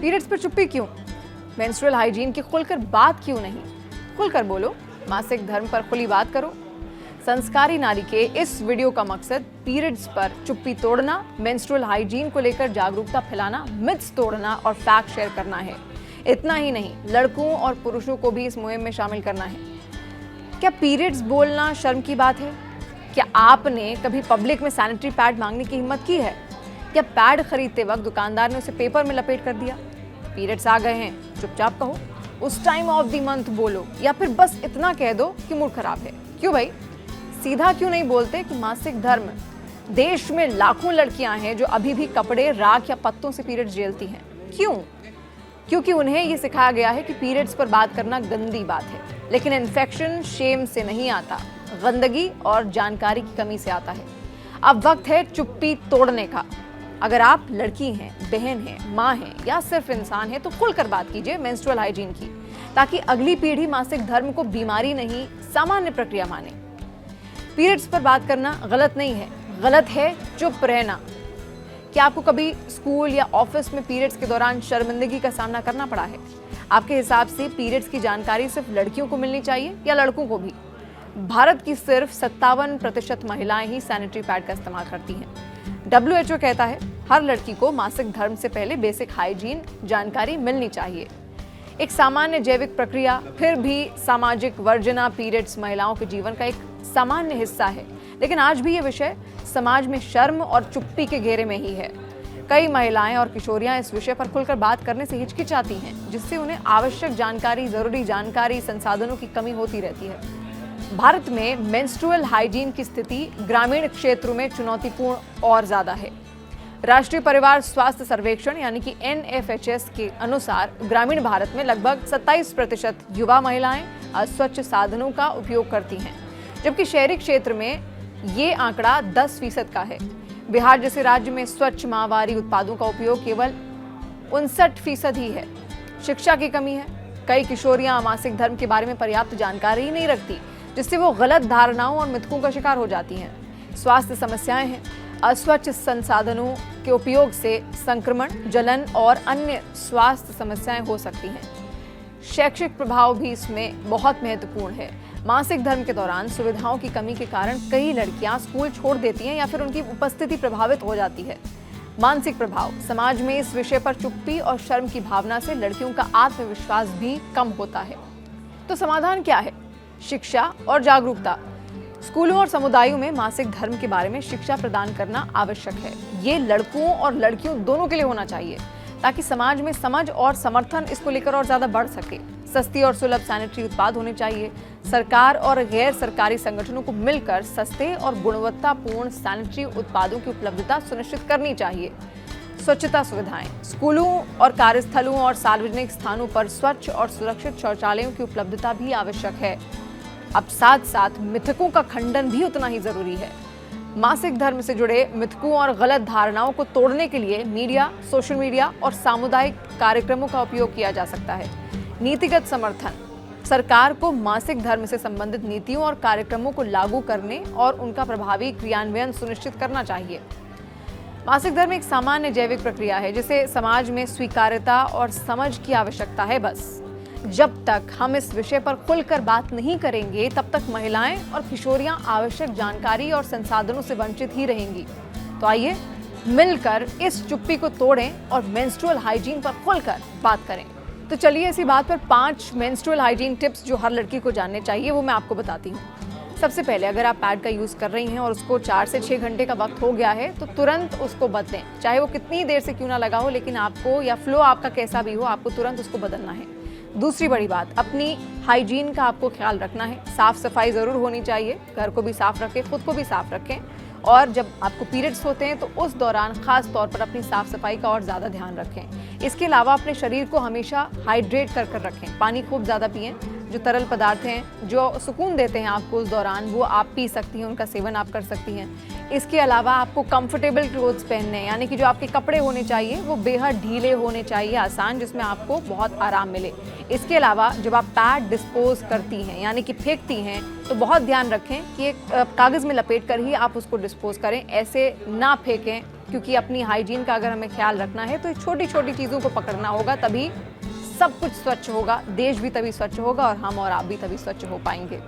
Periods पर चुप्पी क्यों? मेंस्ट्रुअल हाइजीन की खुलकर बात क्यों नहीं? खुलकर बोलो, मासिक धर्म पर खुली बात करो। संस्कारी नारी के इस वीडियो का मकसद पीरियड्स पर चुप्पी तोड़ना, मेंस्ट्रुअल हाइजीन को लेकर जागरूकता फैलाना, मिथ्स तोड़ना और फैक्ट शेयर करना है। इतना ही नहीं, लड़कों और पुरुषों को भी इस मुहिम में शामिल करना है। क्या पीरियड्स बोलना शर्म की बात है? क्या आपने कभी पब्लिक में सैनिटरी पैड मांगने की हिम्मत की है? क्या पैड खरीदते वक्त दुकानदार ने उसे पेपर में लपेट कर दिया? पीरियड्स आ गए हैं, चुपचाप कहो, उस टाइम ऑफ द मंथ बोलो, या फिर बस इतना कह दो कि मूड खराब है। क्यों भाई? सीधा क्यों नहीं बोलते कि मासिक धर्म? देश में लाखों लड़कियां हैं जो अभी भी कपड़े, राख या पत्तों से पीरियड्स झेलती हैं। क्यों? क्योंकि उन्हें ये सिखाया गया है कि पीरियड्स पर बात करना गंदी बात है। लेकिन इन्फेक्शन शेम से नहीं आता, गंदगी और जानकारी की कमी से आता है। अब वक्त है चुप्पी तोड़ने का। अगर आप लड़की हैं, बहन हैं, माँ हैं या सिर्फ इंसान हैं तो खुलकर बात कीजिए मेंस्ट्रुअल हाइजीन की, ताकि अगली पीढ़ी मासिक धर्म को बीमारी नहीं, सामान्य प्रक्रिया माने। पीरियड्स पर बात करना गलत नहीं है, गलत है चुप रहना। क्या आपको कभी स्कूल या ऑफिस में पीरियड्स के दौरान शर्मिंदगी का सामना करना पड़ा है? आपके हिसाब से पीरियड्स की जानकारी सिर्फ लड़कियों को मिलनी चाहिए या लड़कों को भी? भारत की सिर्फ 57% महिलाएं ही सैनिटरी पैड का इस्तेमाल करती हैं। WHO कहता है हर लड़की को मासिक धर्म से पहले बेसिक हाइजीन जानकारी मिलनी चाहिए। एक सामान्य जैविक प्रक्रिया, फिर भी सामाजिक वर्जना पीरियड्स महिलाओं के जीवन का एक सामान्य हिस्सा है। लेकिन आज भी ये विषय समाज में शर्म और चुप्पी के घेरे में ही है। कई महिलाएं और किशोरियां इस विषय पर खुलकर बात करने से हिचकिचाती हैं, जिससे उन्हें आवश्यक जानकारी, जरूरी जानकारी, संसाधनों की कमी होती रहती है। भारत में मेंस्ट्रुअल हाइजीन की स्थिति ग्रामीण क्षेत्रों में चुनौतीपूर्ण और ज्यादा है। राष्ट्रीय परिवार स्वास्थ्य सर्वेक्षण यानी कि NFHS के अनुसार ग्रामीण भारत में लगभग 27% युवा महिलाएं अस्वच्छ साधनों का उपयोग करती हैं, जबकि शहरी क्षेत्र में ये आंकड़ा 10% का है। बिहार जैसे राज्य में स्वच्छ माहवारी उत्पादों का उपयोग केवल 59% ही है। शिक्षा की कमी है। कई किशोरियां मासिक धर्म के बारे में पर्याप्त जानकारी ही नहीं रखती, जिससे वो गलत धारणाओं और मिथकों का शिकार हो जाती हैं। स्वास्थ्य समस्याएं हैं। अस्वच्छ संसाधनों के उपयोग से संक्रमण, जलन और अन्य स्वास्थ्य समस्याएं हो सकती हैं। शैक्षिक प्रभाव भी इसमें बहुत महत्वपूर्ण है। मासिक धर्म के दौरान सुविधाओं की कमी के कारण कई लड़कियां स्कूल छोड़ देती हैं या फिर उनकी उपस्थिति प्रभावित हो जाती है। मानसिक प्रभाव, समाज में इस विषय पर चुप्पी और शर्म की भावना से लड़कियों का आत्मविश्वास भी कम होता है। तो समाधान क्या है? शिक्षा और जागरूकता। स्कूलों और समुदायों में मासिक धर्म के बारे में शिक्षा प्रदान करना आवश्यक है। ये लड़कों और लड़कियों दोनों के लिए होना चाहिए, ताकि समाज में समझ और समर्थन इसको लेकर और ज्यादा बढ़ सके। सस्ती और सुलभ सैनिटरी उत्पाद होने चाहिए। सरकार और गैर सरकारी संगठनों को मिलकर सस्ते और गुणवत्तापूर्ण सैनिटरी उत्पादों की उपलब्धता सुनिश्चित करनी चाहिए। स्वच्छता सुविधाएं। स्कूलों और कार्यस्थलों और सार्वजनिक स्थानों पर स्वच्छ और सुरक्षित शौचालयों की उपलब्धता भी आवश्यक है। अब साथ साथ मिथकों का खंडन भी उतना ही जरूरी है। मासिक धर्म से जुड़े मिथकों और गलत धारणाओं को तोड़ने के लिए मीडिया, सोशल मीडिया और सामुदायिक कार्यक्रमों का उपयोग किया जा सकता है। नीतिगत समर्थन। सरकार को मासिक धर्म से संबंधित नीतियों और कार्यक्रमों को लागू करने और उनका प्रभावी क्रियान्वयन सुनिश्चित करना चाहिए। मासिक धर्म एक सामान्य जैविक प्रक्रिया है, जिसे समाज में स्वीकार्यता और समझ की आवश्यकता है। बस जब तक हम इस विषय पर खुलकर बात नहीं करेंगे, तब तक महिलाएं और किशोरियां आवश्यक जानकारी और संसाधनों से वंचित ही रहेंगी। तो आइए मिलकर इस चुप्पी को तोड़ें और मेंस्ट्रुअल हाइजीन पर खुलकर बात करें। तो चलिए इसी बात पर 5 मेंस्ट्रुअल हाइजीन टिप्स जो हर लड़की को जानने चाहिए वो मैं आपको बताती हूँ। सबसे पहले, अगर आप पैड का यूज़ कर रही हैं और उसको 4 से 6 घंटे का वक्त हो गया है तो तुरंत उसको बदलें। चाहे वो कितनी देर से क्यों ना लगा हो, लेकिन आपको, या फ्लो आपका कैसा भी हो, आपको तुरंत उसको बदलना है। दूसरी बड़ी बात, अपनी हाइजीन का आपको ख्याल रखना है। साफ सफाई ज़रूर होनी चाहिए। घर को भी साफ रखें, खुद को भी साफ रखें। और जब आपको पीरियड्स होते हैं तो उस दौरान खास तौर पर अपनी साफ सफाई का और ज़्यादा ध्यान रखें। इसके अलावा अपने शरीर को हमेशा हाइड्रेट कर रखें। पानी खूब ज़्यादा पिएं। जो तरल पदार्थ हैं जो सुकून देते हैं आपको उस दौरान, वो आप पी सकती हैं, उनका सेवन आप कर सकती हैं। इसके अलावा आपको कंफर्टेबल क्लोथ्स पहनने हैं, यानी कि जो आपके कपड़े होने चाहिए वो बेहद ढीले होने चाहिए, आसान, जिसमें आपको बहुत आराम मिले। इसके अलावा जब आप पैड डिस्पोज करती हैं यानी कि फेंकती हैं तो बहुत ध्यान रखें कि एक कागज़ में लपेट कर ही आप उसको डिस्पोज करें, ऐसे ना फेंकें क्योंकि अपनी हाइजीन का अगर हमें ख्याल रखना है तो छोटी छोटी चीज़ों को पकड़ना होगा, तभी सब कुछ स्वच्छ होगा, देश भी तभी स्वच्छ होगा और हम और आप भी तभी स्वच्छ हो पाएंगे।